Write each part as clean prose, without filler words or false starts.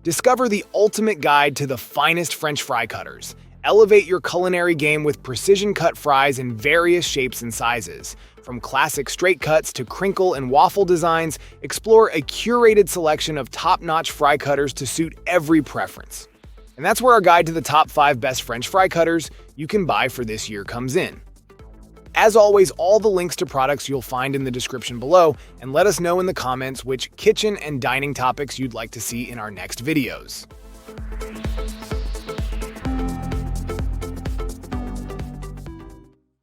Discover the ultimate guide to the finest French fry cutters. Elevate your culinary game with precision-cut fries in various shapes and sizes. From classic straight cuts to crinkle and waffle designs, explore a curated selection of top-notch fry cutters to suit every preference. And that's where our guide to the top 5 best French fry cutters you can buy for this year comes in. As always, all the links to products you'll find in the description below, and let us know in the comments which kitchen and dining topics you'd like to see in our next videos.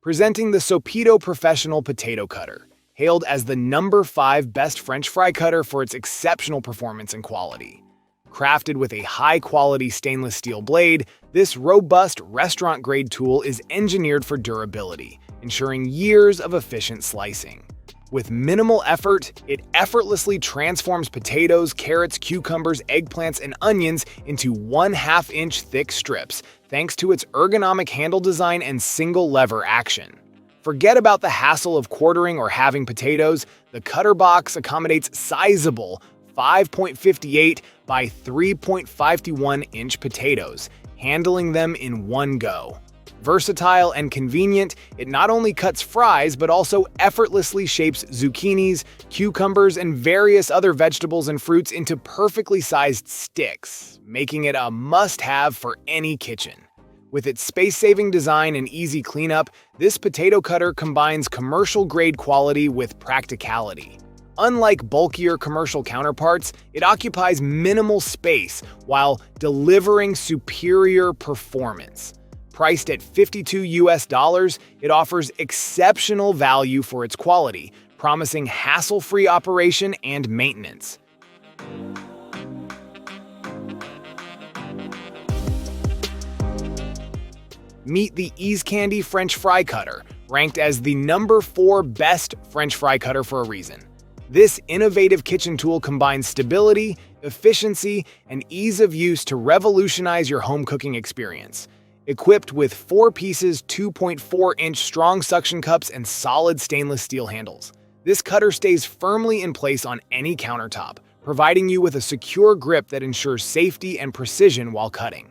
Presenting the Sopito Professional Potato Cutter, hailed as the number 5 best French fry cutter for its exceptional performance and quality. Crafted with a high-quality stainless steel blade, this robust restaurant-grade tool is engineered for durability, ensuring years of efficient slicing. With minimal effort, it effortlessly transforms potatoes, carrots, cucumbers, eggplants, and onions into 1/2-inch thick strips, thanks to its ergonomic handle design and single-lever action. Forget about the hassle of quartering or halving potatoes. The cutter box accommodates sizable 5.58 by 3.51-inch potatoes, handling them in one go. Versatile and convenient, it not only cuts fries but also effortlessly shapes zucchinis, cucumbers, and various other vegetables and fruits into perfectly sized sticks, making it a must-have for any kitchen. With its space-saving design and easy cleanup, this potato cutter combines commercial-grade quality with practicality. Unlike bulkier commercial counterparts, it occupies minimal space while delivering superior performance. Priced at $52, it offers exceptional value for its quality, promising hassle-free operation and maintenance. Meet the Eascandy French fry cutter, ranked as the number 4 best French fry cutter for a reason. This innovative kitchen tool combines stability, efficiency, and ease of use to revolutionize your home cooking experience. Equipped with 4 pieces, 2.4-inch strong suction cups, and solid stainless steel handles, this cutter stays firmly in place on any countertop, providing you with a secure grip that ensures safety and precision while cutting.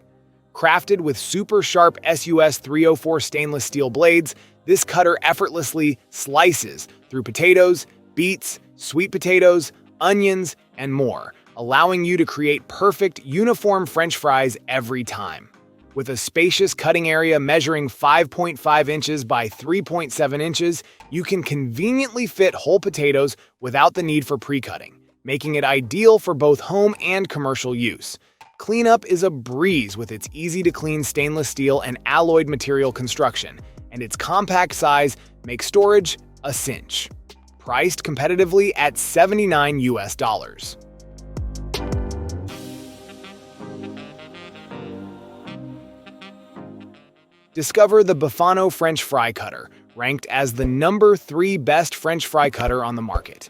Crafted with super sharp SUS 304 stainless steel blades, this cutter effortlessly slices through potatoes, beets, sweet potatoes, onions, and more, allowing you to create perfect, uniform French fries every time. With a spacious cutting area measuring 5.5 inches by 3.7 inches, you can conveniently fit whole potatoes without the need for pre-cutting, making it ideal for both home and commercial use. Cleanup is a breeze with its easy-to-clean stainless steel and alloyed material construction, and its compact size makes storage a cinch. Priced competitively at $79. Discover the Befano French fry cutter, ranked as the number 3 best French fry cutter on the market.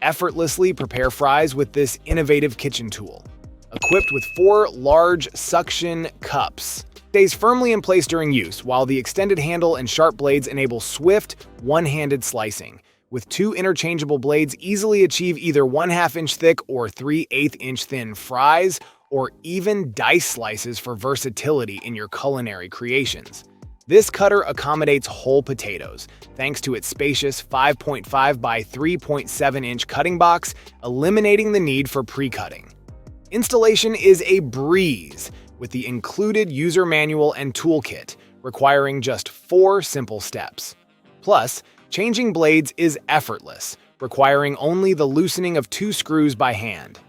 Effortlessly prepare fries with this innovative kitchen tool. Equipped with 4 large suction cups, stays firmly in place during use, while the extended handle and sharp blades enable swift, one-handed slicing. With 2 interchangeable blades, easily achieve either 1/2-inch thick or 3/8-inch thin fries, or even dice slices for versatility in your culinary creations. This cutter accommodates whole potatoes, thanks to its spacious 5.5 by 3.7-inch cutting box, eliminating the need for pre-cutting. Installation is a breeze, with the included user manual and toolkit, requiring just 4 simple steps. Plus, changing blades is effortless, requiring only the loosening of 2 screws by hand.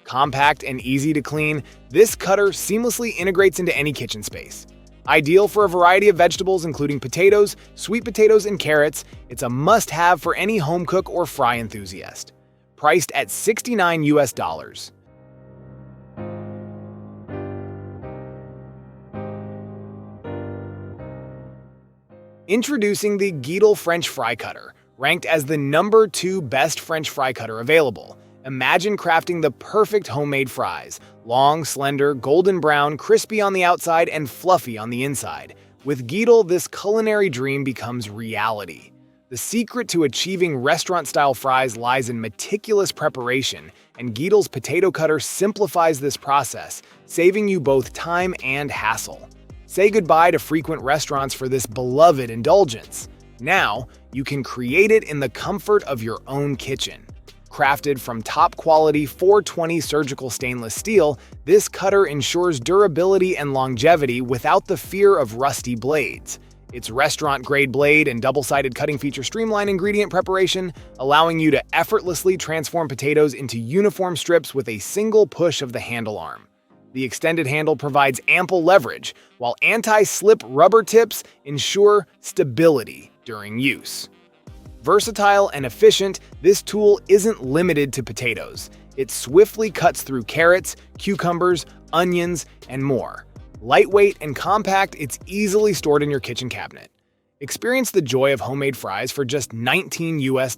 Compact and easy to clean, this cutter seamlessly integrates into any kitchen space. Ideal for a variety of vegetables including potatoes, sweet potatoes, and carrots, it's a must-have for any home cook or fry enthusiast. Priced at $69. Introducing the Geedel French fry cutter, ranked as the number 2 best French fry cutter available. Imagine crafting the perfect homemade fries. Long, slender, golden brown, crispy on the outside, and fluffy on the inside. With Geedel, this culinary dream becomes reality. The secret to achieving restaurant-style fries lies in meticulous preparation, and Geedel's potato cutter simplifies this process, saving you both time and hassle. Say goodbye to frequent restaurants for this beloved indulgence. Now, you can create it in the comfort of your own kitchen. Crafted from top-quality 420 surgical stainless steel, this cutter ensures durability and longevity without the fear of rusty blades. Its restaurant-grade blade and double-sided cutting feature streamline ingredient preparation, allowing you to effortlessly transform potatoes into uniform strips with a single push of the handle arm. The extended handle provides ample leverage, while anti-slip rubber tips ensure stability during use. Versatile and efficient, this tool isn't limited to potatoes. It swiftly cuts through carrots, cucumbers, onions, and more. Lightweight and compact, it's easily stored in your kitchen cabinet. Experience the joy of homemade fries for just $19 US.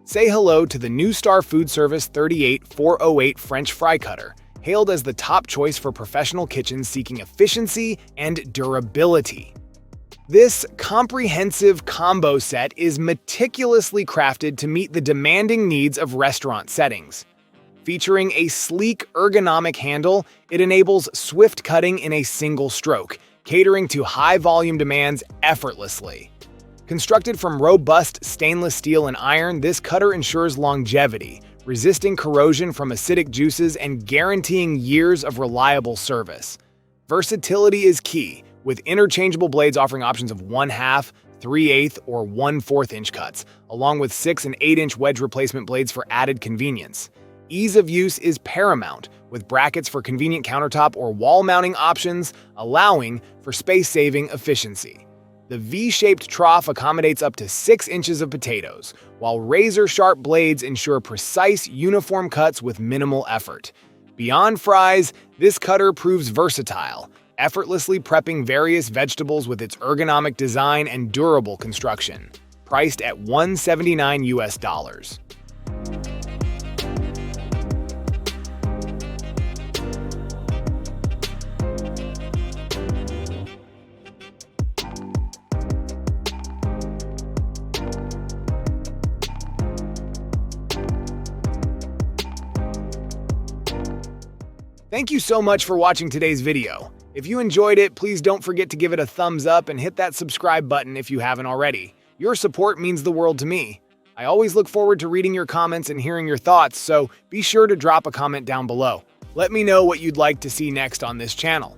Say hello to the new Star Foodservice 38408 French fry cutter, hailed as the top choice for professional kitchens seeking efficiency and durability. This comprehensive combo set is meticulously crafted to meet the demanding needs of restaurant settings. Featuring a sleek, ergonomic handle, it enables swift cutting in a single stroke, catering to high-volume demands effortlessly. Constructed from robust stainless steel and iron, this cutter ensures longevity, resisting corrosion from acidic juices and guaranteeing years of reliable service. Versatility is key, with interchangeable blades offering options of 1/2, 3/8, or 1/4 inch cuts, along with 6 and 8 inch wedge replacement blades for added convenience. Ease of use is paramount, with brackets for convenient countertop or wall mounting options, allowing for space-saving efficiency. The V-shaped trough accommodates up to 6 inches of potatoes, while razor-sharp blades ensure precise, uniform cuts with minimal effort. Beyond fries, this cutter proves versatile, effortlessly prepping various vegetables with its ergonomic design and durable construction. Priced at $179 US. Thank you so much for watching today's video. If you enjoyed it, please don't forget to give it a thumbs up and hit that subscribe button if you haven't already. Your support means the world to me. I always look forward to reading your comments and hearing your thoughts, so be sure to drop a comment down below. Let me know what you'd like to see next on this channel.